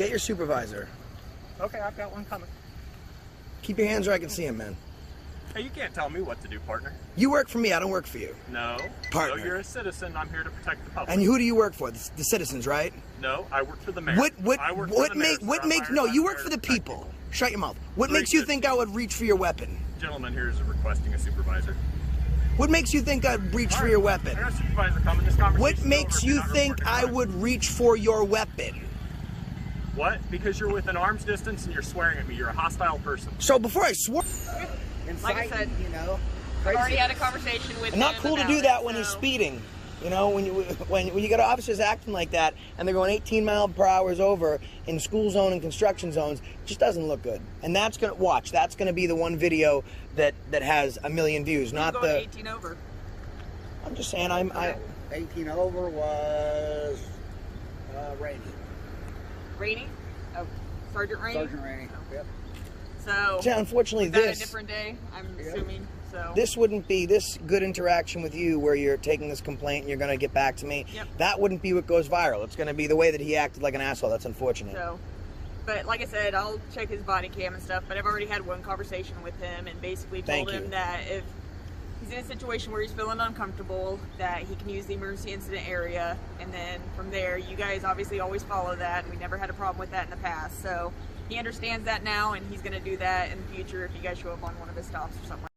Get your supervisor. Okay, I've got one coming. Keep your hands where I can see him, man. Hey, you can't tell me what to do, partner. You work for me, I don't work for you. No. Partner. No, you're a citizen. I'm here to protect the public. And who do you work for? The citizens, right? No, I work for the mayor. What makes no, you work for the people. Shut your mouth. What makes you think I would reach for your weapon? Gentleman here is requesting a supervisor. What makes you think I'd reach for your weapon? I got a supervisor coming. This conversation. What makes you think I would reach for your weapon? What? Because you're within arm's distance and you're swearing at me. You're a hostile person. So before I swore, Like I said, you know, I've already had a conversation with him. not cool to about do that it, when he's so- speeding. You know, when you got officers acting like that and they're going 18 mph over in school zone and construction zones, it just doesn't look good. And that's gonna be the one video that has 1 million views, not Going the 18 over. I'm just saying 18 over was Rainey. Rainey? Oh, Sergeant Rainey? Sergeant Rainey, yep. So, yeah, unfortunately is that a this different day, I'm assuming? So this wouldn't be this good interaction with you where you're taking this complaint and you're going to get back to me. Yep. That wouldn't be what goes viral. It's going to be the way that he acted like an asshole. That's unfortunate. So, but like I said, I'll check his body cam and stuff, but I've already had one conversation with him and basically told him that if he's in a situation where he's feeling uncomfortable, that he can use the emergency incident area, and then from there, you guys obviously always follow that, and we never had a problem with that in the past, so he understands that now, and he's going to do that in the future if you guys show up on one of his stops or something.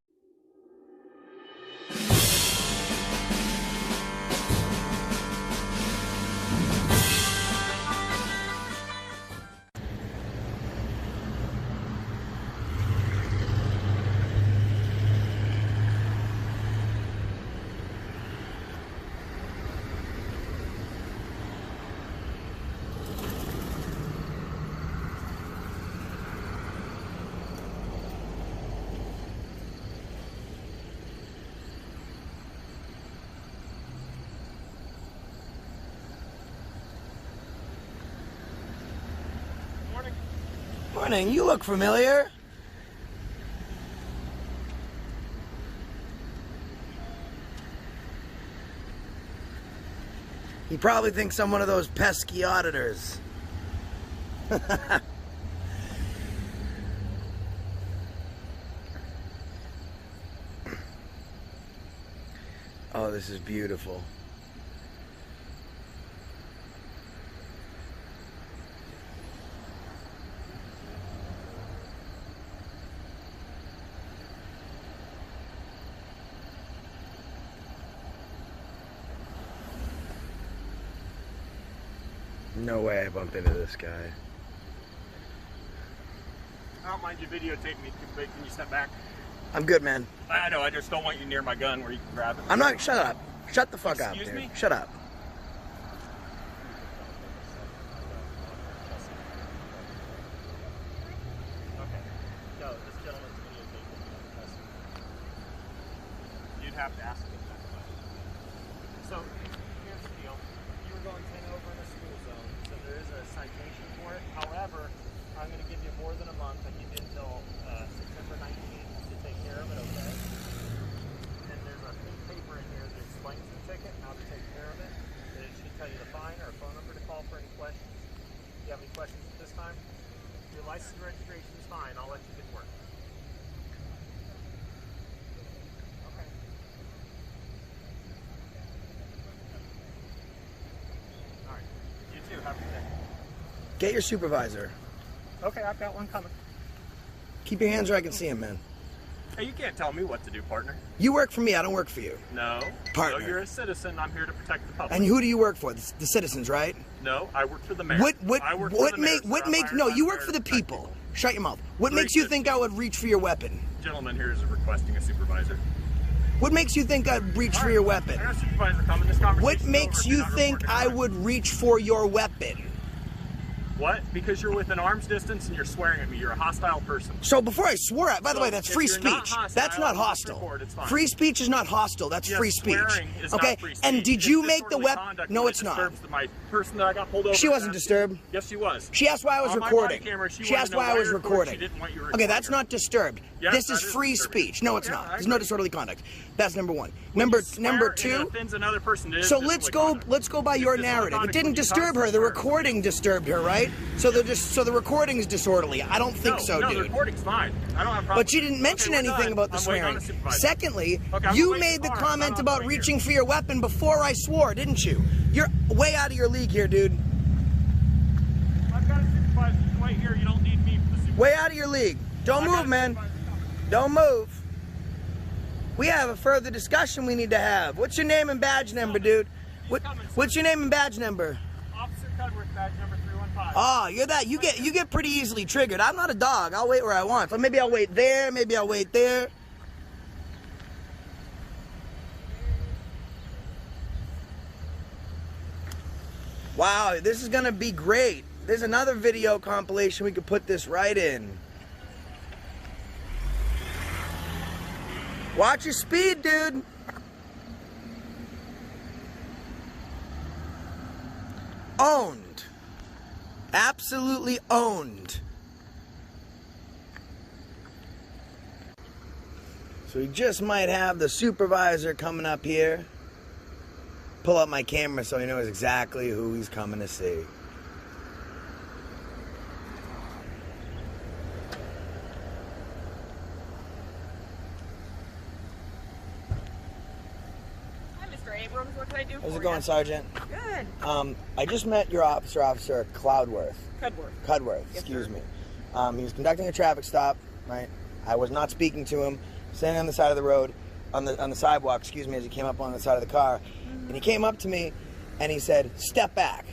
Morning, you look familiar. He probably thinks I'm one of those pesky auditors. Oh, this is beautiful. No way I bump into this guy. I don't mind you videotape me, but can you step back? I'm good, man. I know, I just don't want you near my gun where you can grab it. I'm not. Shut up. Shut the fuck up, Excuse dude. me? Shut up. Okay. No, this gentleman's videotaping me. You'd have to ask him that question. So, here's the deal. You were going 10 over in a school zone, so there is a citation for it. However, I'm going to give you more than a month. I give you until September 19th to take care of it, okay? And there's a piece of paper in here that explains the ticket, how to take care of it. It should tell you the fine or a phone number to call for any questions. Do you have any questions at this time? Your license and registration is fine. I'll let you get to work. Okay. All right. You too. Have a good day. Get your supervisor. Okay, I've got one coming. Keep your hands where I can see him, man. Hey, you can't tell me what to do, partner. You work for me, I don't work for you. No. Partner. No, you're a citizen. I'm here to protect the public. And who do you work for? The citizens, right? No, I work for the mayor. No, you work for the people. Shut your mouth. What makes you think I would reach for your weapon? Gentleman here is requesting a supervisor. What makes you think I'd reach for your weapon? I got a supervisor coming. This conversation. What makes you think I would reach for your weapon? What? Because you're within arm's distance and you're swearing at me. You're a hostile person. So before I swore at, by the So way, that's if free you're not speech. hostile, That's not I'll hostile. report, it's fine. Free speech is not hostile. That's Yes, free speech. swearing is not Okay? free speech. And did It's you make the disorderly weapon? conduct No, that it's not. disturbs my person that I got pulled over. She wasn't disturbed. Yes, she was. She asked why I was On my recording. body camera, She asked why I was recording. She didn't want you Okay, recording that's her. not disturbed. Yes, this that is free disturbing. speech. No, it's Yeah, not. I There's no agree. disorderly conduct. That's number one. When Number you swear number and it two. offends another person, it is So let's disorderly go. conduct. Let's go by It's your disorderly narrative. It conduct didn't when you disturb her. cause The her. recording disturbed her, right? So the recording's disorderly. I don't think so, no, dude. the recording's fine. I don't have a problem. But she didn't mention Okay, we're anything done. about the I'm waiting on swearing. the supervisor. Secondly, Okay, I'm you waiting made the for her. comment I'm about right reaching here. for your weapon before I swore, didn't you? You're way out of your league here, dude. I've got a supervisor right here. You don't need me for the supervisor. Way out of your league. Don't move, man. Don't move. We have a further discussion we need to have. What's your name and badge number, dude? What's your name and badge number? Officer Cudworth, badge number 315. Oh, you're that. You get pretty easily triggered. I'm not a dog. I'll wait where I want. So maybe I'll wait there. Maybe I'll wait there. Wow, this is gonna be great. There's another video compilation we could put this right in. Watch your speed, dude. Owned. Absolutely owned. So we just might have the supervisor coming up here. Pull up my camera so he knows exactly who he's coming to see. Hi, Mr. Abrams. What can I do for How's you? it going, Sergeant? Good. I just met your officer, Cloudworth. Cudworth. Yes, Excuse sir. me. He was conducting a traffic stop, right? I was not speaking to him, standing on the side of the road, on the sidewalk, excuse me, as he came up on the side of the car. And he came up to me and he said, "Step back."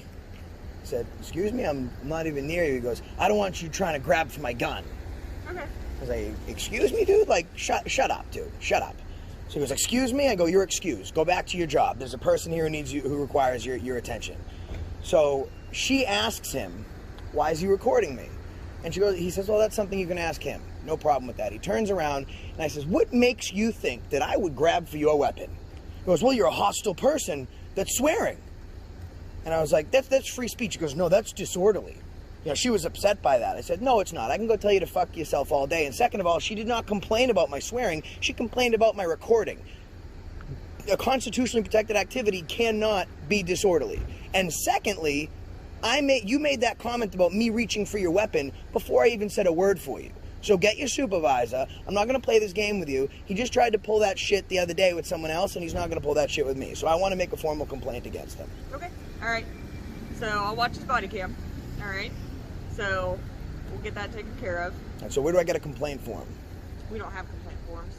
I said, "Excuse me, I'm not even near you." He goes, "I don't want you trying to grab for my gun." Okay. I was like, "Excuse me, dude? Like, shut up, dude. Shut up." So he goes, "Excuse me?" I go, "You're excused. Go back to your job. There's a person here who requires your attention." So she asks him, "Why is he recording me?" And he says, "Well, that's something you can ask him. No problem with that." He turns around and I says, "What makes you think that I would grab for your weapon?" He goes, "Well, you're a hostile person that's swearing." And I was like, that's free speech. He goes, "No, that's disorderly." You know, she was upset by that. I said, "No, it's not. I can go tell you to fuck yourself all day." And second of all, she did not complain about my swearing. She complained about my recording. A constitutionally protected activity cannot be disorderly. And secondly, you made that comment about me reaching for your weapon before I even said a word for you. So get your supervisor. I'm not going to play this game with you. He just tried to pull that shit the other day with someone else, and he's not going to pull that shit with me. So I want to make a formal complaint against him. Okay. All right. So I'll watch his body cam. All right. So we'll get that taken care of. And so where do I get a complaint form? We don't have complaint forms.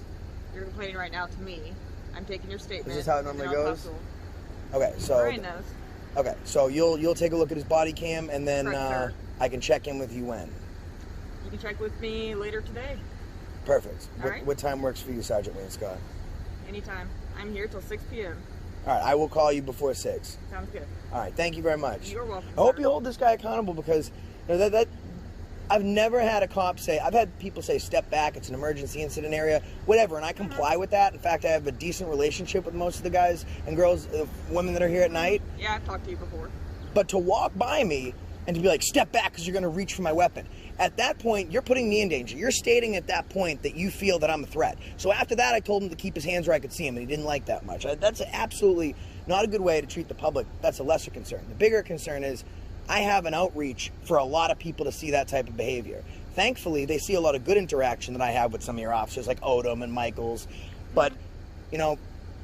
You're complaining right now to me. I'm taking your statement. Is this how it normally and then I'll goes? hustle. Okay, so Brian knows. okay, so you'll take a look at his body cam, and then Correct, sir. I can check in with you when. You can check with me later today. Perfect. All right. What time works for you, Sergeant Wayne Scott? Anytime. I'm here till 6 p.m. All right, I will call you before 6. Sounds good. All right, thank you very much. You're welcome. I hope sir. you hold this guy accountable, because you know, that I've never had a cop say, I've had people say, "Step back, it's an emergency incident area," whatever, and I comply with that. In fact, I have a decent relationship with most of the guys and girls, women that are here at night. Yeah, I've talked to you before. But to walk by me and to be like, "Step back because you're going to reach for my weapon," at that point, you're putting me in danger. You're stating at that point that you feel that I'm a threat. So after that, I told him to keep his hands where I could see him, and he didn't like that much. That's absolutely not a good way to treat the public. That's a lesser concern. The bigger concern is I have an outreach for a lot of people to see that type of behavior. Thankfully, they see a lot of good interaction that I have with some of your officers, like Odom and Michaels. But, you know,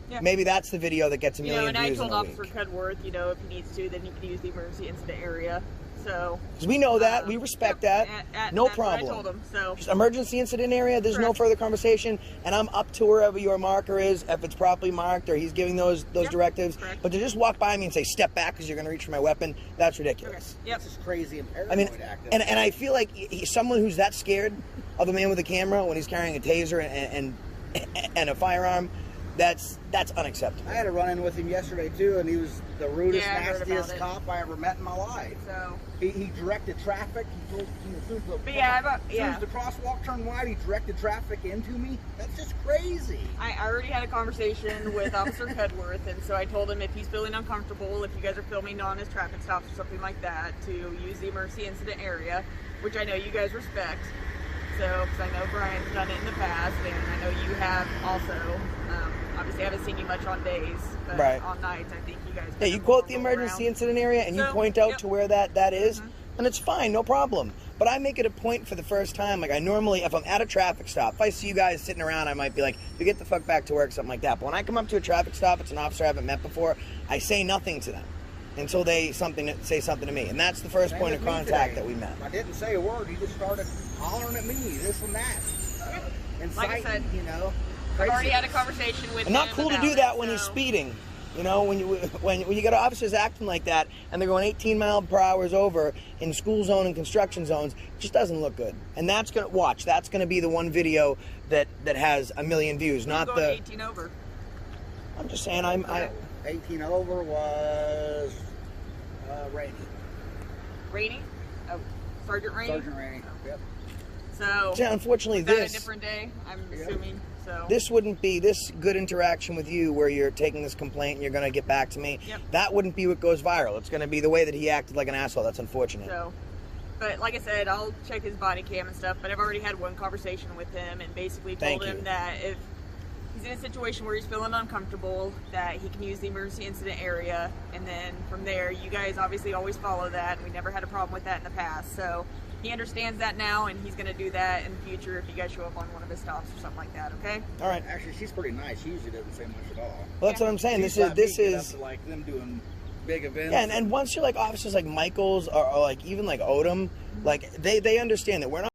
Yeah. maybe that's the video that gets a You know, million and I views told in a Officer week. Cudworth, you know, if he needs to, then he can use the emergency incident area. So. Because we know that, we respect that, no that's problem. What I told him. So. Just emergency incident area, there's no Correct. further conversation, and I'm up to wherever your marker is, if it's properly marked or he's giving those Yep, directives. correct. But to just walk by me and say, "Step back because you're going to reach for my weapon," that's Okay. ridiculous. Yep. This is crazy and paranoid I mean, acting. and I feel like someone who's that scared of a man with a camera when he's carrying a taser and a firearm, That's unacceptable. I had a run-in with him yesterday too, and he was the rudest, Yeah, I heard about nastiest it. cop I ever met in my life. So. He directed traffic. He told as soon as the, But yeah, as soon as the crosswalk turned wide, he directed traffic into me. That's just crazy. I already had a conversation with Officer Cudworth, and so I told him if he's feeling uncomfortable, if you guys are filming on his traffic stops or something like that, to use the emergency incident area, which I know you guys respect. So, because I know Brian's done it in the past, and I know you have also. Obviously, I haven't seen you much on days, but Right. on nights, I think you guys. Yeah, you quote the emergency incident area and you So, point out yep. to where that is, and it's fine, no problem. But I make it a point for the first time. Like I normally, if I'm at a traffic stop, if I see you guys sitting around, I might be like, "You get the fuck back to work," something like that. But when I come up to a traffic stop, it's an officer I haven't met before. I say nothing to them until they say something to me, and that's the first Same point with of me contact today. that we met. I didn't say a word. He just started hollering at me, this and that. Like I Inciting, said, you know. I've already had a craziness. conversation with And not him cool to about do that it, when he's so- speeding. You know, when you get officers acting like that and they're going 18 mile per hour over in school zone and construction zones, it just doesn't look good. And that's gonna be the one video that has a million views, Who's not going the. 18 over. I'm just saying, I 18 over was Rainey. Rainey? Oh, Sergeant Rainey? Sergeant Rainey. Yep. So, yeah, unfortunately is that a this different day, I'm assuming? So. this wouldn't be this good interaction with you where you're taking this complaint and you're going to get back to me. Yep. That wouldn't be what goes viral. It's going to be the way that he acted like an asshole. That's unfortunate. So, but like I said, I'll check his body cam and stuff, but I've already had one conversation with him and basically told Thank you. him that if he's in a situation where he's feeling uncomfortable, that he can use the emergency incident area, and then from there, you guys obviously always follow that, and we never had a problem with that in the past, so he understands that now, and he's going to do that in the future if you guys show up on one of his stops or something like that, okay? All right. Actually, she's pretty nice. She usually doesn't say much at all. Well, that's what I'm saying. She's This let me get is. up to, like them doing big events. Yeah, and once you're like officers like Michaels or like even like Odom, like they understand that we're not